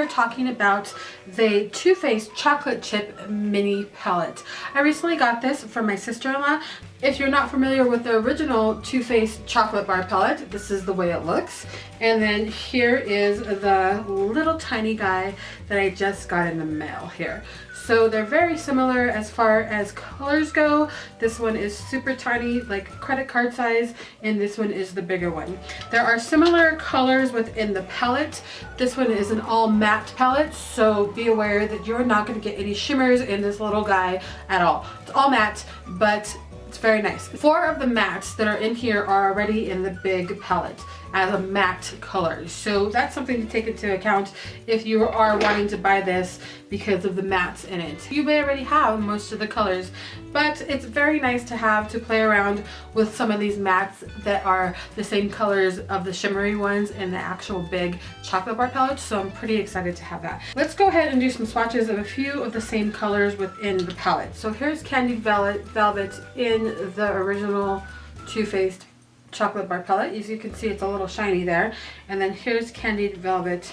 are talking about the Too Faced Chocolate Chip Mini Palette. I recently got this from my sister-in-law. If you're not familiar with the original Too Faced Chocolate Bar Palette, this is the way it looks. And then here is the little tiny guy that I just got in the mail here. So they're very similar as far as colors go. This one is super tiny, like credit card size, and this one is the bigger one. There are similar colors within the palette. This one is an all matte palette, so be aware that you're not going to get any shimmers in this little guy at all. It's all matte, but it's very nice. 4 of the mattes that are in here are already in the big palette as a matte color. So that's something to take into account if you are wanting to buy this because of the mattes in it. You may already have most of the colors, but it's very nice to have to play around with some of these mattes that are the same colors of the shimmery ones in the actual big chocolate bar palette. So I'm pretty excited to have that. Let's go ahead and do some swatches of a few of the same colors within the palette. So here's Candied Velvet in the original Too Faced Chocolate Bar Palette. As you can see, it's a little shiny there. And then here's Candied Velvet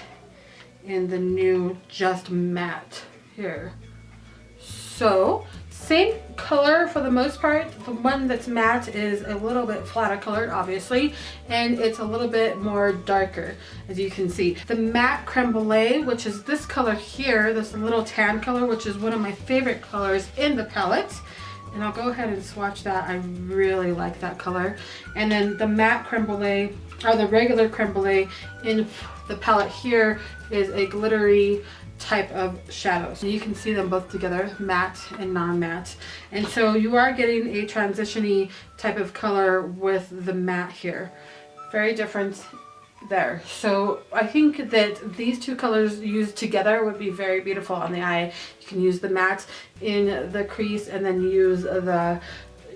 in the new Just Matte here. So same color for the most part. The one that's matte is a little bit flatter colored, obviously, and it's a little bit more darker, as you can see. The matte creme brulee, which is this color here, this little tan color, which is one of my favorite colors in the palette. And I'll go ahead and swatch that. I really like that color. And then the matte creme brulee, or the regular creme brulee in the palette here, is a glittery type of shadow. So you can see them both together, matte and non-matte. And so you are getting a transition-y type of color with the matte here. Very different there. So I think that these two colors used together would be very beautiful on the eye. You can use the matte in the crease and then use the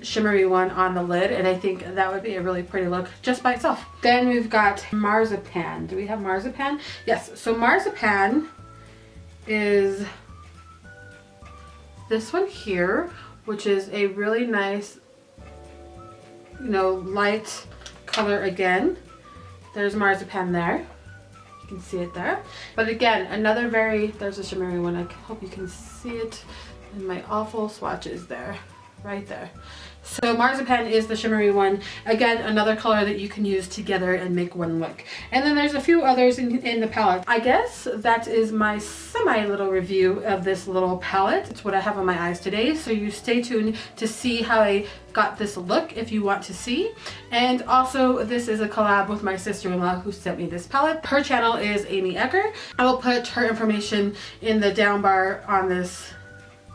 shimmery one on the lid, and I think that would be a really pretty look just by itself. Then we've got Marzipan. Do we have Marzipan? Yes. So Marzipan is this one here, which is a really nice, you know, light color again. There's Marzipan there. You can see it there. But again, another there's a shimmery one. I hope you can see it in my awful swatches there. Right there. So Marzipan is the shimmery one. Again, another color that you can use together and make one look. And then there's a few others in the palette. I guess that is my semi-little review of this little palette. It's what I have on my eyes today. So you stay tuned to see how I got this look if you want to see. And also, this is a collab with my sister-in-law who sent me this palette. Her channel is Aamyie Ecker. I will put her information in the down bar on this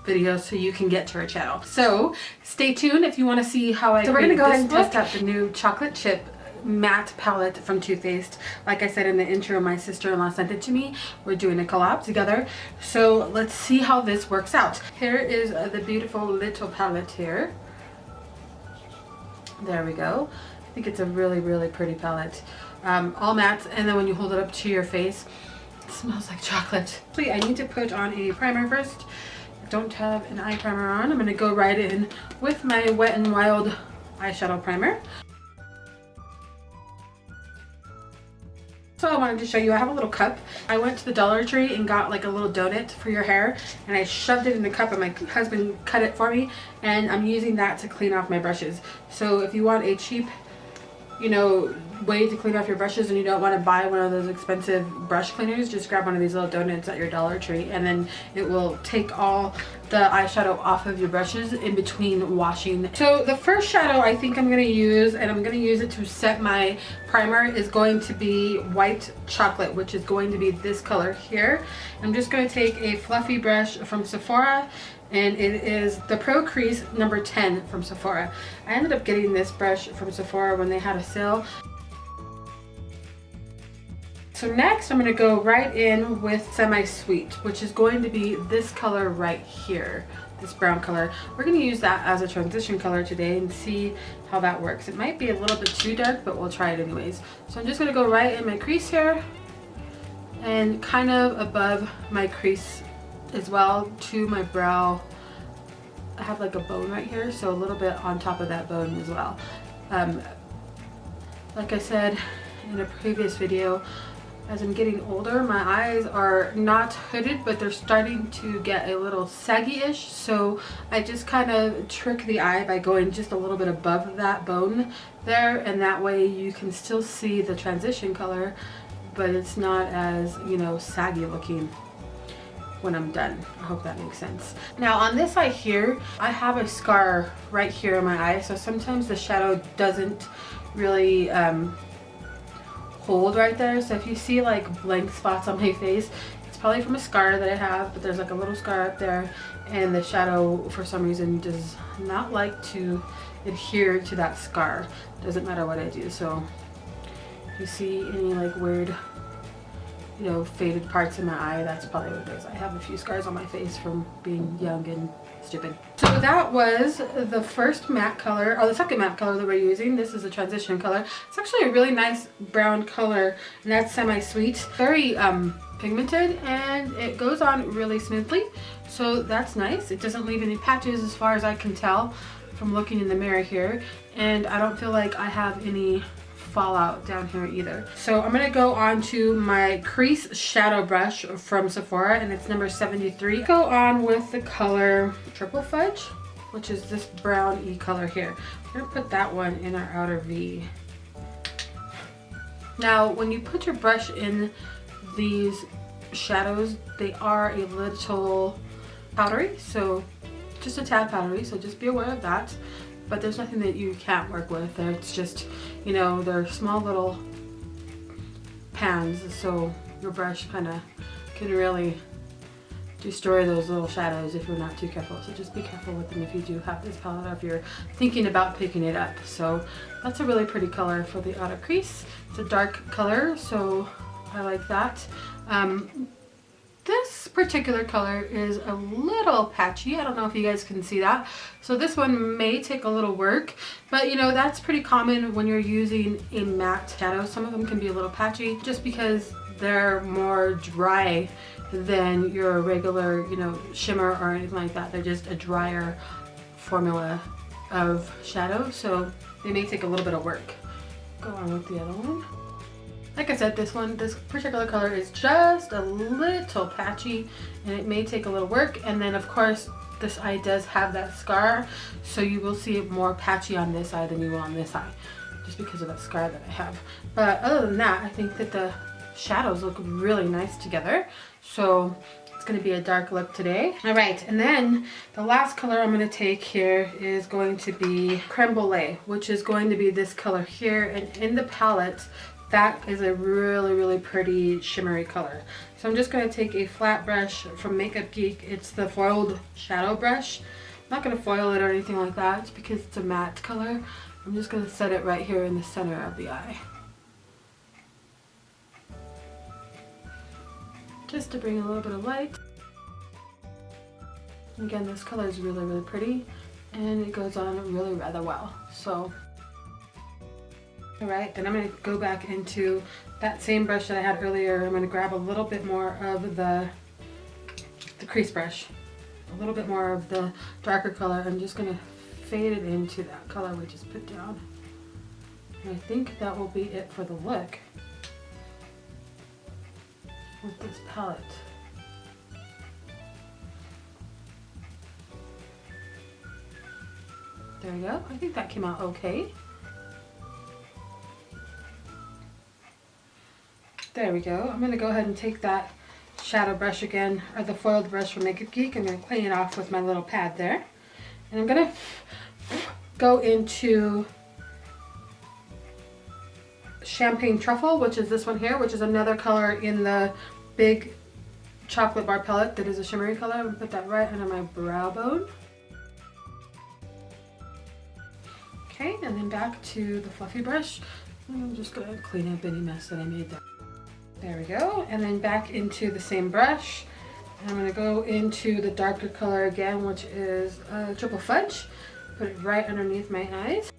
video so you can get to her channel. So stay tuned if you want to see how I we're gonna go ahead and test out the new chocolate chip matte palette from Too Faced. Like I said in the intro, my sister-in-law sent it to me. We're doing a collab together. So let's see how this works out. Here is the beautiful little palette here. There we go. I think it's a really, really pretty palette. All matte, and then when you hold it up to your face, it smells like chocolate. I need to put on a primer first. Don't have an eye primer on. I'm going to go right in with my Wet n Wild eyeshadow primer. So I wanted to show you, I have a little cup. I went to the Dollar Tree and got like a little donut for your hair, and I shoved it in the cup, and my husband cut it for me, and I'm using that to clean off my brushes. So if you want a cheap, you know, way to clean off your brushes and you don't want to buy one of those expensive brush cleaners, just grab one of these little donuts at your Dollar Tree, and then it will take all the eyeshadow off of your brushes in between washing. So the first shadow I think I'm going to use, and I'm going to use it to set my primer, is going to be White Chocolate, which is going to be this color here. I'm just going to take a fluffy brush from Sephora, and it is the Pro Crease number 10 from Sephora. I ended up getting this brush from Sephora when they had a sale. So next I'm going to go right in with Semi Sweet, which is going to be this color right here, this brown color. We're going to use that as a transition color today and see how that works. It might be a little bit too dark, but we'll try it anyways. So I'm just going to go right in my crease here and kind of above my crease as well to my brow. I have like a bone right here, so a little bit on top of that bone as well. Like I said in a previous video, as I'm getting older, my eyes are not hooded, but they're starting to get a little saggy-ish. So I just kind of trick the eye by going just a little bit above that bone there, and that way you can still see the transition color, but it's not as, you know, saggy looking when I'm done. I hope that makes sense. Now on this eye here, I have a scar right here in my eye, so sometimes the shadow doesn't really hold right there. So if you see like blank spots on my face, it's probably from a scar that I have, but there's like a little scar up there, and the shadow for some reason does not like to adhere to that scar. Doesn't matter what I do. So if you see any like weird, you know, faded parts in my eye, that's probably what it is. I have a few scars on my face from being young and stupid. So that was the first matte color, or the second matte color that we're using. This is a transition color. It's actually a really nice brown color, and that's semi-sweet. Very pigmented, and it goes on really smoothly. So that's nice. It doesn't leave any patches as far as I can tell from looking in the mirror here. And I don't feel like I have any fallout down here either. So I'm gonna go on to my crease shadow brush from Sephora, and it's number 73. Go on with the color Triple Fudge, which is this brown-y color here. I'm gonna put that one in our outer V. Now when you put your brush in these shadows, they are a little powdery, so just a tad powdery, so just be aware of that. But there's nothing that you can't work with. It's just, you know, they're small little pans, so your brush kind of can really destroy those little shadows if you're not too careful. So just be careful with them if you do have this palette, or if you're thinking about picking it up. So that's a really pretty color for the outer crease. It's a dark color, so I like that. This particular color is a little patchy. I don't know if you guys can see that. So this one may take a little work, but you know, that's pretty common when you're using a matte shadow. Some of them can be a little patchy just because they're more dry than your regular, you know, shimmer or anything like that. They're just a drier formula of shadow, so they may take a little bit of work. Go on with the other one. Like I said, this particular color is just a little patchy, and it may take a little work. And then of course this eye does have that scar, so you will see it more patchy on this eye than you will on this eye, just because of that scar that I have. But other than that, I think that the shadows look really nice together. So it's going to be a dark look today. All right, and then the last color I'm going to take here is going to be Creme Brulee, which is going to be this color here. And in the palette, that is a really, really pretty shimmery color. So I'm just going to take a flat brush from Makeup Geek. It's the foiled shadow brush. I'm not going to foil it or anything like that. It's because it's a matte color. I'm just going to set it right here in the center of the eye, just to bring a little bit of light. Again, this color is really, really pretty, and it goes on really rather well. So alright, then I'm going to go back into that same brush that I had earlier. I'm going to grab a little bit more of the crease brush, a little bit more of the darker color. I'm just going to fade it into that color we just put down. And I think that will be it for the look with this palette. There we go. I think that came out okay. There we go. I'm going to go ahead and take that shadow brush again, or the foiled brush from Makeup Geek. I'm going to clean it off with my little pad there. And I'm going to go into Champagne Truffle, which is this one here, which is another color in the big chocolate bar palette that is a shimmery color. I'm going to put that right under my brow bone. Okay, and then back to the fluffy brush. I'm just going to clean up any mess that I made there. There we go. And then back into the same brush. I'm going to go into the darker color again, which is Triple Fudge. Put it right underneath my eyes.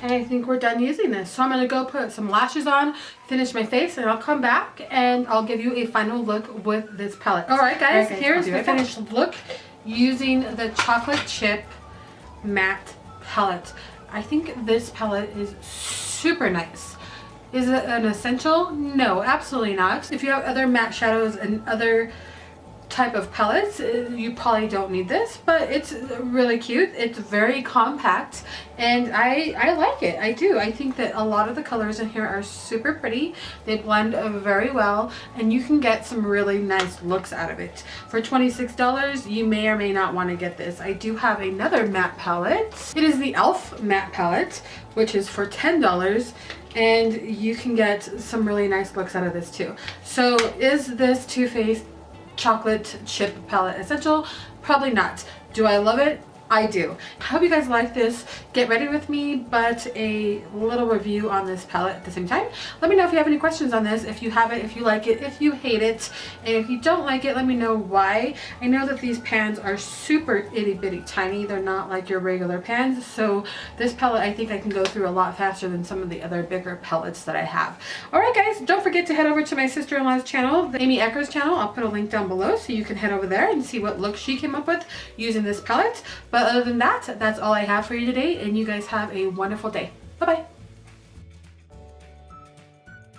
And I think we're done using this. So I'm going to go put some lashes on, finish my face, and I'll come back and I'll give you a final look with this palette. Alright guys, here's the finished look using the chocolate chip matte palette. I think this palette is super nice. Is it an essential? No, absolutely not. If you have other matte shadows and other type of palettes, you probably don't need this, but it's really cute. It's very compact and I like it. I do. I think that a lot of the colors in here are super pretty. They blend very well and you can get some really nice looks out of it. For $26, you may or may not want to get this. I do have another matte palette. It is the e.l.f. matte palette, which is for $10. And you can get some really nice looks out of this too. So is this Too Faced chocolate chip palette essential? Probably not. Do I love it? I do. I hope you guys like this get ready with me, but a little review on this palette at the same time. Let me know if you have any questions on this, if you have it, if you like it, if you hate it, and if you don't like it, let me know why. I know that these pans are super itty bitty tiny. They're not like your regular pans, so this palette I think I can go through a lot faster than some of the other bigger palettes that I have. Alright guys, don't forget to head over to my sister-in-law's channel, the Aamyie Ecker's channel. I'll put a link down below so you can head over there and see what look she came up with using this palette. But other than that, that's all I have for you today, and you guys have a wonderful day. Bye-bye.